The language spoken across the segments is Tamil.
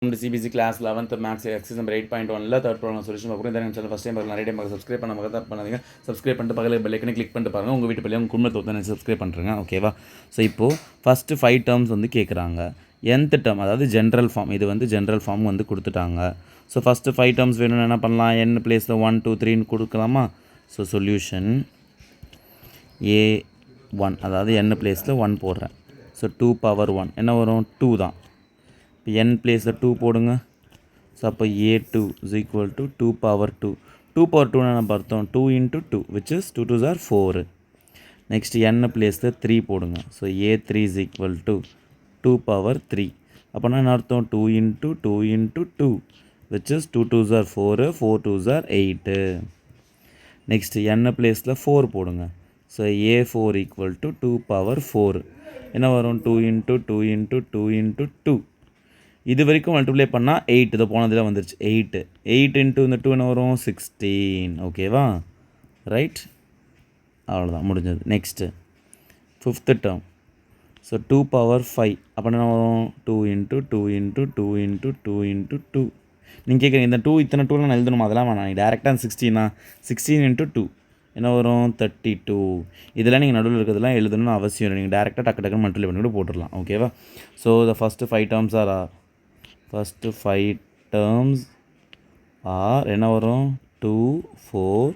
CBC class 11th maths exercise number 8.1 third problem solution பார்க்குறோம். இந்த சேனல் ஃபர்ஸ்ட் டைம் பார்க்குற நிறைய டைம் சப்ஸ்கிரைப் பண்ண மாதிரி தான் பண்ணாதீங்க. சப்ஸ்கிரைப் பண்ணிட்டு பக்கத்தில் பெல் ஐக்கனை கிளிக் பண்ணிட்டு பாருங்கள். உங்கள் வீட்டு பிள்ளைங்க உங்கள் குடும்பத்தை ஒருத்தனை சப்ஸ்கிரைப் பண்ணுறேங்க. ஓகேவா? ஸோ இப்போது ஃபஸ்ட்டு 5 டேர்ம்ஸ் வந்து கேட்குறாங்க. nth டேர்ம் அதாவது ஜென்ரல் ஃபார்ம், இது வந்து ஜென்ரல் ஃபார்ம் வந்து கொடுத்துட்டாங்க. ஸோ ஃபஸ்ட்டு 5 டேர்ம்ஸ் வேணும்னு என்ன பண்ணலாம்? n பிளேஸில் 1 2 3ன்னு கொடுக்கலாமா? ஸோ சொல்யூஷன் a1 அதாவது n பிளேஸில் 1 போடுறேன். ஸோ 2 பவர் 1 என்ன வரும்? 2 தான். இப்போ n பிளேஸில் 2 போடுங்க. ஸோ அப்போ a2 is equal to 2 power 2. 2 power 2 என்ன பார்த்தோம்? 2 into 2 which is 2 2s are 4. Next n பிளேஸில் 3 போடுங்க. So a3 is equal to 2 power 3. அப்போனா என்ன அர்த்தம்? 2 into 2 into 2 which is 2 2s are 4, 4 2s are 8. Next n பிளேஸில் 4 போடுங்க. So a4 equal to 2 power 4. என்ன வரும்? 2 into 2 into 2 into 2. இது வரைக்கும் மல்டிப்ளை பண்ணால் 8, இதை போனதில் வந்துருச்சு 8 இன்ட்டு இந்த 2 என்ன வரும்? 16. ஓகேவா? ரைட், அவ்வளோதான், முடிஞ்சது. Next 5th term. So 2 power 5 அப்போ என்ன வரும்? 2 இன்ட்டு 2 இன்ட்டு 2 இன்ட்டு 2 இன்ட்டு 2. நீங்கள் கேட்குறீங்க இந்த 2 இத்தனை 2 நான் எழுதணுமா? அதெல்லாம் வேணாம். நீங்கள் டேரெக்டாக 16 இன்ட்டு 2 என்ன வரும்? 32. இதெல்லாம் நீங்கள் நடுவில் இருக்கிறதுலாம் எழுதணும்னு அவசியம் இல்லை. நீங்கள் டேரெக்டாக டக்கு டக்குன்னு மல்டிப்ளை பண்ணி கூட போட்டுடலாம். ஓகேவா? So the first 5 terms are first 5 terms are என்ன வரும்? 2 4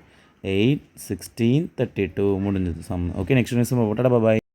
8 16 32. முடிஞ்சது சம். ஓகே, நெக்ஸ்ட் நியூஸ் போட்டாடா. பாய்.